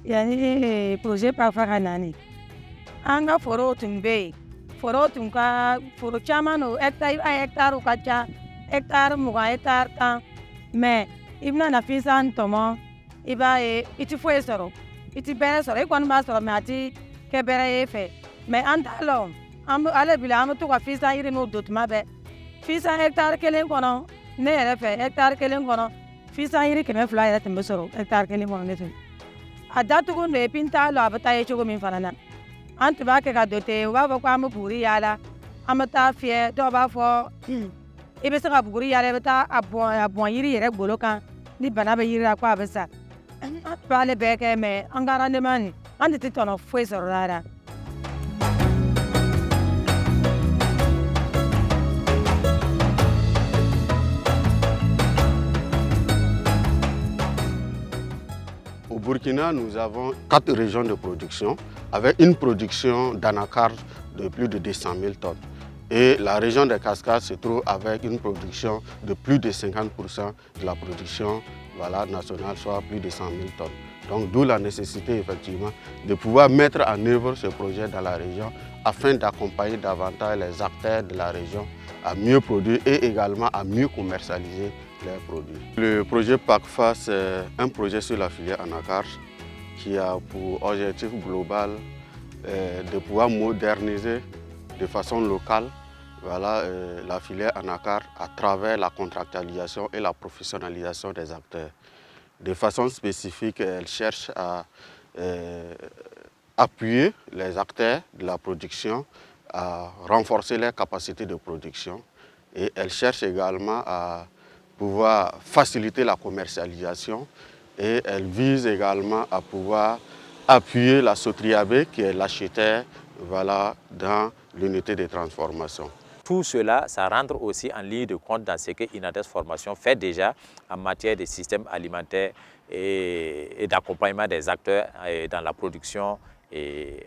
yani projet parfois kanani anga foro tumbe foro tumka foro chamano hectare kacha hectare muga hectare tan mais ibna na fisan tomo iba iti foi soro iti bere soro ikon ba soro mais ati ke bere efe mais antalo am ale bila am to ka fisan iri no dotuma be fisan hectare kelen kono ne yere fe hectare kelen kono fisan iri keme fula yere tembe soro hectare kelen kono ne adatugu no epinta lo abata ye chogo min fanana antu ba ke ka dote wa ba kwa mu buri yala amata fie do ba fo ibe se ka buri yala beta abon yiri yere gbolo kan ni bana be yiri akwa besa ba le be ke me angara ne man andi ti tono fo so rara. Au Burkina, nous avons 4 régions de production avec une production d'anacarde de plus de 200 000 tonnes. Et la région des Cascades se trouve avec une production de plus de 50% de la production nationale, soit plus de 100 000 tonnes. Donc d'où la nécessité effectivement de pouvoir mettre en œuvre ce projet dans la région afin d'accompagner davantage les acteurs de la région à mieux produire et également à mieux commercialiser leurs produits. Le projet PACFA, c'est un projet sur la filière anacarde qui a pour objectif global de pouvoir moderniser de façon locale la filière anacarde à travers la contractualisation et la professionnalisation des acteurs. De façon spécifique, elle cherche à appuyer les acteurs de la production, à renforcer leurs capacités de production et elle cherche également à pouvoir faciliter la commercialisation et elle vise également à pouvoir appuyer la Sotriabé qui est l'acheteur dans l'unité de transformation. Tout cela, ça rentre aussi en ligne de compte dans ce que Inades Formation fait déjà en matière de système alimentaire et d'accompagnement des acteurs dans la production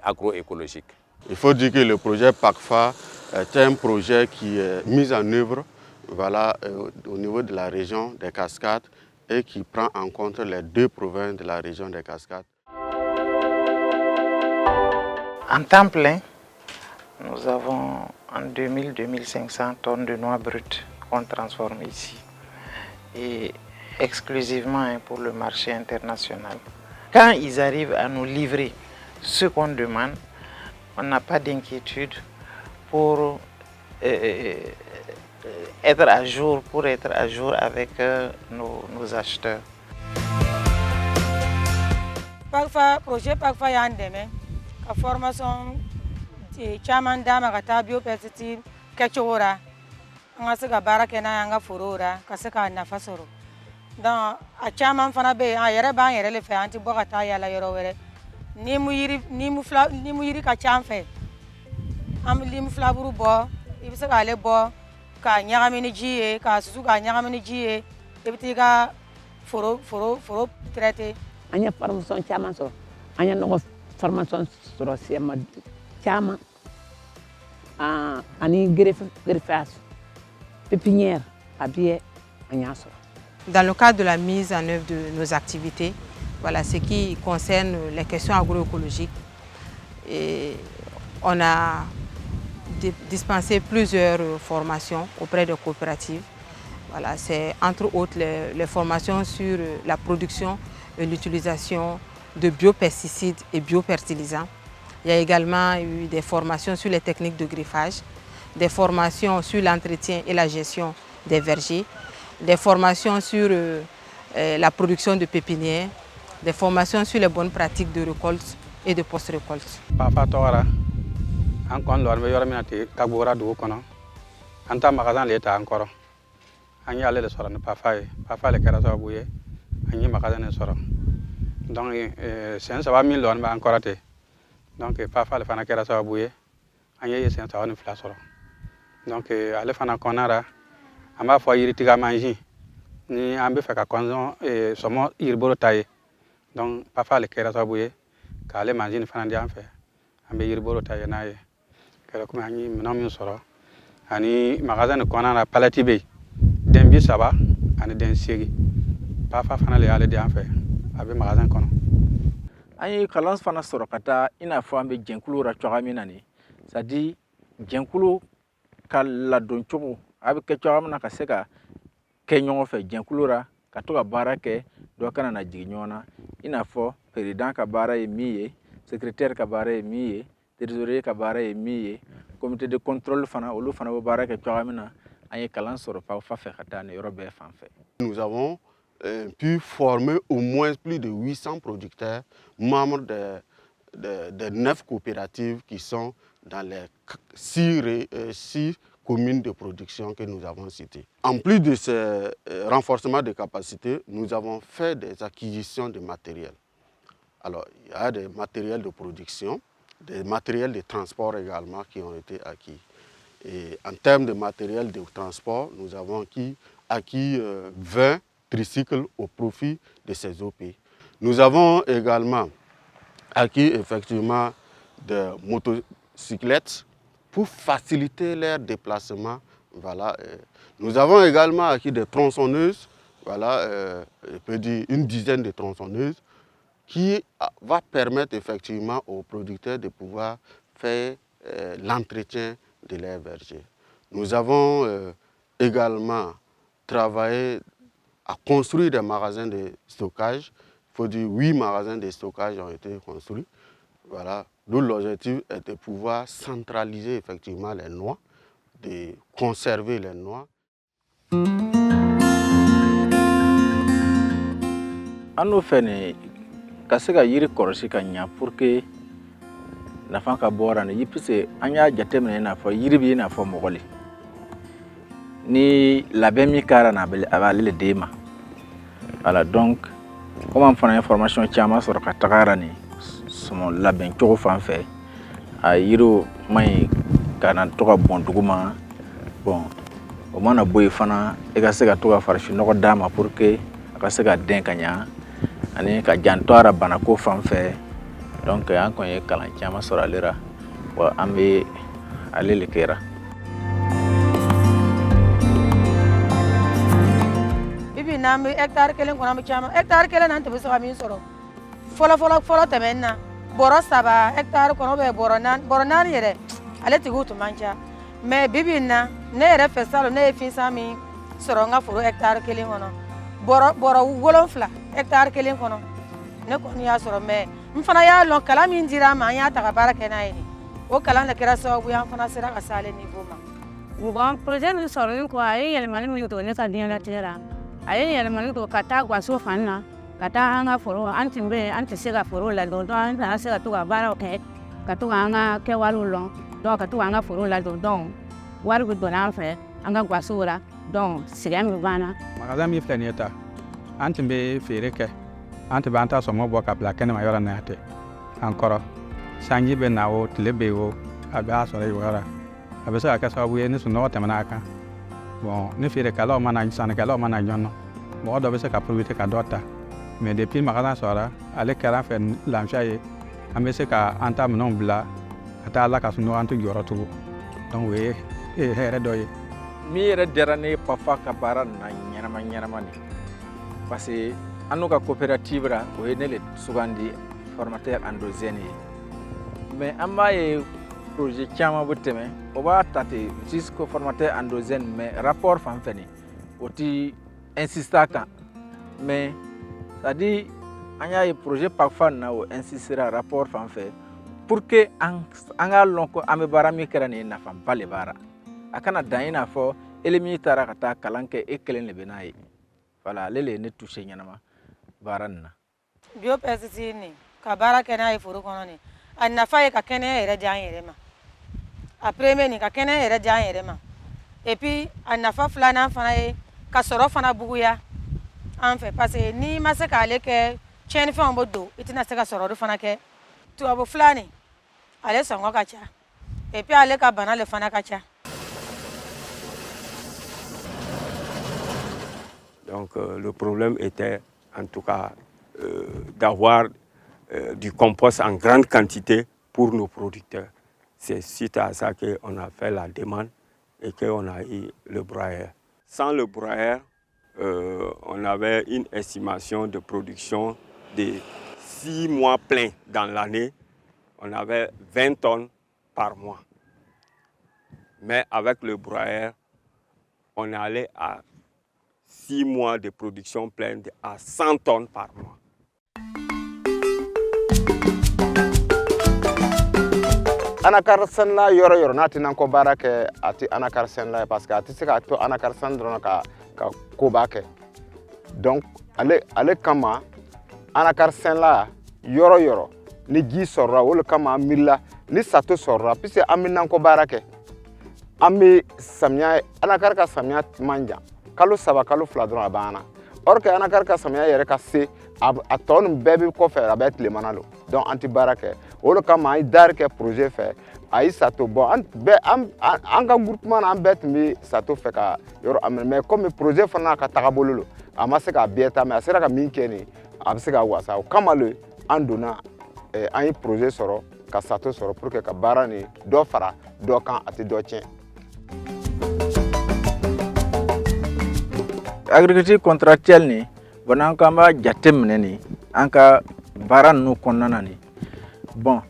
agroécologique. Il faut dire que le projet PACFA est un projet qui est mis en œuvre au niveau de la région des Cascades et qui prend en compte les 2 provinces de la région des Cascades. En temps plein, nous avons en 2000-2500 tonnes de noix brutes qu'on transforme ici, et exclusivement pour le marché international. Quand ils arrivent à nous livrer ce qu'on demande, on n'a pas d'inquiétude pour être à jour avec nos acheteurs. Parfois, projet parfois yandeme, la formation chaman dama kata biopesticide kechora, nga se ka bara kena nga forora, kase ka nafa soro. Donc a chaman fana be a yere ban yere le fe anti bokata yala yoro were. Ni mu yiri ka cham fe. Am lim flaburu bo, ibise ka le bo ka nyagamini jiye, ka susu ka nyagamini jiye, ebiti ka foro traité. Anya formation chaman so, anya no formation so siama chaman. Ani greffage, pépinière, habillé, agnaso. Dans le cadre de la mise en œuvre de nos activités, voilà ce qui concerne les questions agroécologiques. Et on a dispensé plusieurs formations auprès de coopératives. Voilà, c'est entre autres les formations sur la production et l'utilisation de biopesticides et biofertilisants. Il y a également eu des formations sur les techniques de griffage, des formations sur l'entretien et la gestion des vergers, des formations sur la production de pépinières, des formations sur les bonnes pratiques de récolte et de post-récolte. Donc parfois le fana kera sababuye anye sen tawani flasoro donc ale fana konara amba fo yiri tiga manji ni ambe feka konzo somo yirboro taye donc parfois le kera sababuye ka ale manji ni fana ndi amfe ambe yirboro taye naye kala kuma ani nomi soro ani magasin konara palatibe dembi saba ani den segi parfois fana le ale di amfe abe magasin kono. an ye kalan fana sɔrɔ ka taa i n'a fɔ an bɛ jɛnkulu la cogoya min na nin c'est à dire jɛnkulu ka ladon cogo a bɛ kɛ cogoya min na ka se ka kɛ ɲɔgɔn fɛ jɛnkulu la ka to ka baara kɛ dɔ kana na jigin ɲɔgɔn na i n'a fɔ président ka baara ye min ye secrétaire ka baara ye min ye trésorier ka baara ye min ye comité de contrôle fana olu fana bɛ baara kɛ cogoya min na an ye kalan sɔrɔ PAOFA fɛ ka taa nin yɔrɔ bɛɛ fan fɛ. Nous avons pu former au moins plus de 800 producteurs membres des 9 coopératives qui sont dans les 6 communes de production que nous avons citées. En plus de ce renforcement de capacités, nous avons fait des acquisitions de matériel. Alors, il y a des matériels de production, des matériels de transport également qui ont été acquis. Et en termes de matériel de transport, nous avons acquis 20 tricycles au profit de ces OP. Nous avons également acquis effectivement des motocyclettes pour faciliter leur déplacement. Voilà. Nous avons également acquis des tronçonneuses, voilà, je peux dire une dizaine de tronçonneuses, qui va permettre effectivement aux producteurs de pouvoir faire l'entretien de leurs vergers. Nous avons également travaillé à construire des magasins de stockage. Il faut dire 8 magasins de stockage ont été construits. Voilà. D'où l'objectif est de pouvoir centraliser effectivement les noix, de conserver les noix. An fɛnɛ ka se ka yiri kɔrɔsi ka ɲa pour que nafa ka bɔ ra ni puisque an y'a jateminɛ i n'a fɔ yiri bɛ i n'a fɔ mɔgɔ le ni labɛn min kɛra na a b'ale le d'e ma voilà donc comme an fana ye formation caman sɔrɔ ka taga ra ni sɔmɔ labɛn cogo fan fɛ a yiriw man ɲi ka na to ka bɔn duguma bon o mana bɔ yen fana i ka se ka to ka farafinnɔgɔ d'a ma pour que a ka se ka den ka ɲa ani ka janto a ra banako fan fɛ donc an kɔni ye kalan caman sɔrɔ ale ra wa an bɛ ale le kɛra. Bibi n'an bɛ hectare kelen kɔnɔ an bɛ caman hectare kelen na an tun bɛ se ka min sɔrɔ fɔlɔ tɛmɛnen na bɔrɔ 3 hectare kɔnɔ bɔrɔ 4 yɛrɛ ale tigiw tun man ca mais bibi in na ne yɛrɛ fɛ salon ne ye finsan min sɔrɔ n ka foro hectare kelen kɔnɔ bɔrɔ 7 hectare kelen kɔnɔ ne kɔni y'a sɔrɔ mais n fana y'a lɔn kalan min dira an ma an y'a ta ka baara kɛ n'a ye o kalan de kɛra sababu ye an fana sera ka se ale niveau ma. Bon projet min sɔrɔlen kɔ a ye yɛlɛmali min don ne ka diɲɛlatigɛ la a ye yɛlɛmali don ka taa gaso fan na ka taa an ka foro an tun bɛ an tɛ se ka foro ladon donc an tɛna se ka to ka baaraw kɛ ka to k'an ka kɛwalew lɔn donc ka to k'an ka foro ladon donc wari bɛ don an fɛ an ka gasow la donc sɛgɛn bɛ banna. magasin min filɛ nin ye ta an tun bɛ feere kɛ an tun bɛ an ta sɔngɔ bɔ ka bila kɛnɛma yɔrɔ na tɛ an kɔrɔ sanji bɛ na o tile bɛ yen o a bɛ a sɔrɔ yen yɔrɔ a bɛ se ka kɛ sababu ye ni sunɔgɔ tɛmɛna a kan bon ni feerekɛlaw mana sannikɛlaw mana ɲɔnɔ mɔgɔ dɔ bɛ se ka profiter ka dɔ ta mais depuis magasin sɔrɔla ale kɛra an fɛ lafiya ye an bɛ se ka an ta minɛnw bila ka taa ala ka sunɔgɔ an tɛ jɔyɔrɔ tugun donc o ye hɛrɛ dɔ ye. min yɛrɛ diyara ne ye PAOFA ka baara na ɲɛnama de parce que an n'u ka coopérative ra o ye ne le sugandi formateur endogène ye mais an b'a ye projet caman bɛ tɛmɛ o b'a ta ten jusqu'au formateur endogène mais rapport fan fɛ nin o ti insister a kan mais c'est à dire an y'a ye projet PAOFA na o insistera rapport fan fɛ pour que an k'a lɔn ko an bɛ baara min kɛra nin ye nafaba le b'a ra a kana dan i n'a fɔ ele min taara ka taa kalan kɛ e kelen de bɛ n'a ye voilà ale le ye ne touché ɲɛnama baara nin na. biopesticide nin ka baara kɛ n'a ye foro kɔnɔ nin a nafa ye ka kɛnɛya yɛrɛ di an yɛrɛ ma a premier nin ka kɛnɛya yɛrɛ di an yɛrɛ ma et puis a nafa filanan fana ye ka sɔrɔ fana buguya an fɛ parce que n'i ma se k'ale kɛ tiɲɛnifɛnw bɛ don i tɛna se ka sɔrɔ olu fana kɛ tubabu fila nin ale sɔngɔ ka ca et puis ale ka bana le fana ka ca. Donc le problème était en tout cas d'avoir du compost en grande quantité pour nos producteurs. C'est suite à ça qu'on a fait la demande et qu'on a eu le broyeur. Sans le broyeur, on avait une estimation de production de 6 mois pleins dans l'année, on avait 20 tonnes par mois. Mais avec le broyeur, on est allé à 6 mois de production pleine à 100 tonnes par mois. Anakar Senla yoro nati nan ko barake ati Anakar Senla parce que ati sika to Anakar Sendron ka ko bake. Donc ale kama Anakar Senla yoro ni ji sorra wol kama milla ni sato sorra puisque ami nan ko barake. Ami samia Anakar ka samia manja kalo saba kalo fladron abana. Or que Anakar ka samia yere ka se a ton bébé ko faire avec les manalo. Donc anti barake wolo kama ay dar ke projet fait ay sato bon anga groupement an bet mi sato fait ka yoro mais comme projet fana ka tagabololo amase ka bieta mais asera ka minkeni abse ka wasa kama le andona ay projet soro ka sato soro pour que ka barani do fara do kan ati do tien. Agriculture contractuelle ni bonan kamba jatemne ni anka baran no konnana ni bon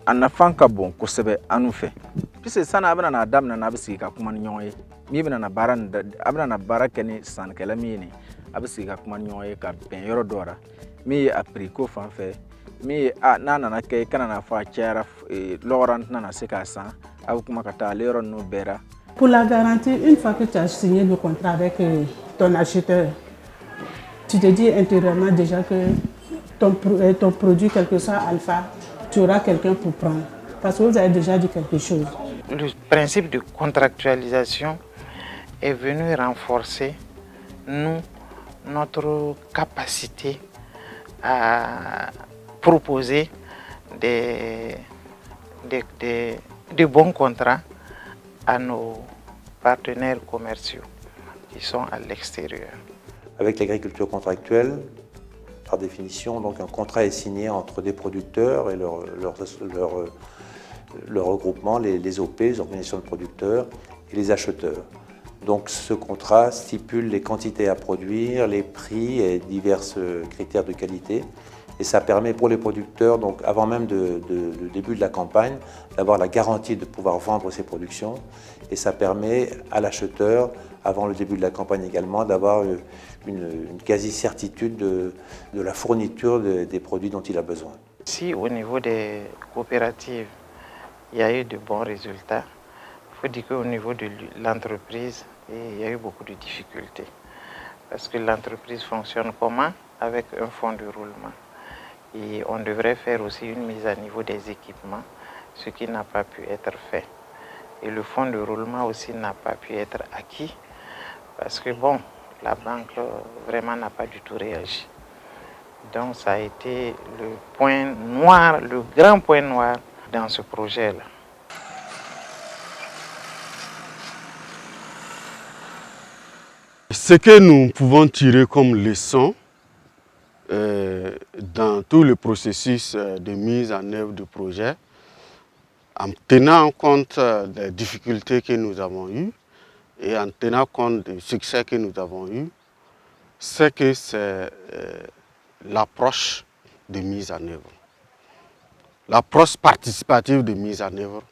a nafan ka bon kosɛbɛ anu fɛ puisque sana a bɛna na daminɛ na a bɛ sigi ka kuma ni ɲɔgɔn ye min bɛna na baara nin a bɛna na baara kɛ ni sannikɛla min ye nin a bɛ sigi ka kuma ni ɲɔgɔn ye ka bɛn yɔrɔ dɔ la min ye a prix ko fan fɛ min ye n'a nana kɛ i kana na fɔ a cayara lɔgɔra n tɛna na se k'a san a bɛ kuma ka taa ale yɔrɔ ninnu bɛɛ la. Pour la garantie, une fois que tu as signé le contrat avec ton acheteur, tu te dis intérieurement déjà que ton produit, quel que soit alpha, tu auras quelqu'un pour prendre. Parce que vous avez déjà dit quelque chose. Le principe de contractualisation est venu renforcer notre capacité à proposer des bons contrats à nos partenaires commerciaux qui sont à l'extérieur. Avec l'agriculture contractuelle, par définition, donc un contrat est signé entre des producteurs et leur regroupement, les OP, les organisations de producteurs, et les acheteurs. Donc ce contrat stipule les quantités à produire, les prix et divers critères de qualité. Et ça permet pour les producteurs, donc avant même le début de la campagne, d'avoir la garantie de pouvoir vendre ses productions. Et ça permet à l'acheteur, avant le début de la campagne également, d'avoir une quasi-certitude de la fourniture des produits dont il a besoin. Si au niveau des coopératives, il y a eu de bons résultats, il faut dire qu'au niveau de l'entreprise, il y a eu beaucoup de difficultés. Parce que l'entreprise fonctionne comment? Avec un fonds de roulement. Et on devrait faire aussi une mise à niveau des équipements, ce qui n'a pas pu être fait. Et le fonds de roulement aussi n'a pas pu être acquis, parce que bon, la banque vraiment n'a pas du tout réagi. Donc ça a été le point noir, le grand point noir dans ce projet-là. Ce que nous pouvons tirer comme leçon dans tout le processus de mise en œuvre du projet, en tenant compte des difficultés que nous avons eues et en tenant compte du succès que nous avons eu, c'est que c'est l'approche de mise en œuvre. L'approche participative de mise en œuvre,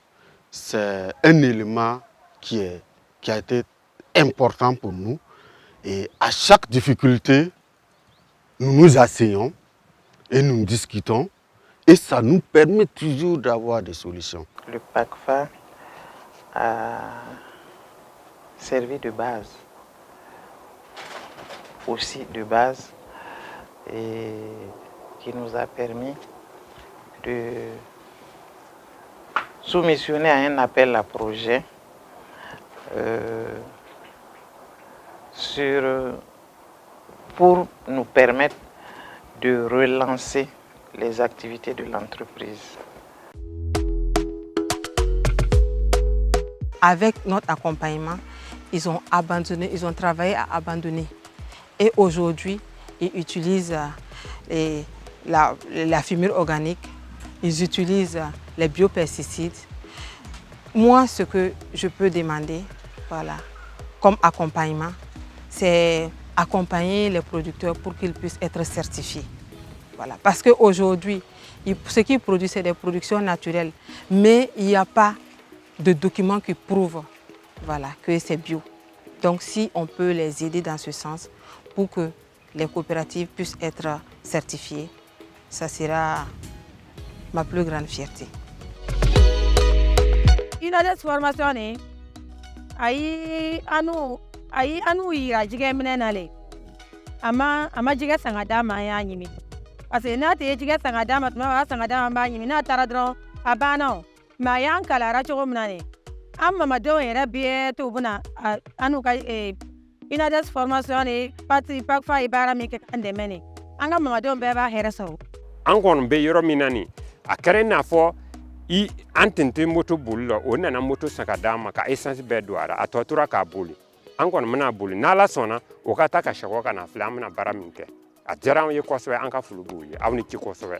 c'est un élément qui a été important pour nous. Et à chaque difficulté, nous nous asseyons et nous discutons et ça nous permet toujours d'avoir des solutions. Le PACFA a servi de base, aussi de base, et qui nous a permis de soumissionner à un appel à projet pour nous permettre de relancer les activités de l'entreprise. Avec notre accompagnement, ils ont travaillé à abandonner. Et aujourd'hui, ils utilisent la fumure organique, ils utilisent les biopesticides. Moi, ce que je peux demander, voilà, comme accompagnement, c'est accompagner les producteurs pour qu'ils puissent être certifiés. Voilà. Parce qu'aujourd'hui, ce qu'ils produisent, c'est des productions naturelles. Mais il n'y a pas de documents qui prouvent que c'est bio. Donc si on peut les aider dans ce sens pour que les coopératives puissent être certifiées, ça sera ma plus grande fierté. Il a des formations, anu ira jige mnenale. Ama jige sangadama ya nyimi. Parce que na te jige sangadama tuma sangadama ba nyimi na taradron abana ma yan kala ra chogo mnane. Amma mado era bie to buna anu ka ina des formation parti pak fa ibara mi ke kande mene. Anga mamado beba heraso. Angon be yoro minani akere na fo I antente moto bullo o nana moto sangadama ka essence be douara atotura ka buli. Angon mena buli na la sona o ka ta ka shago kana flamna baraminke. A jaram ye koswe anka fulubu ye awni ci koswe.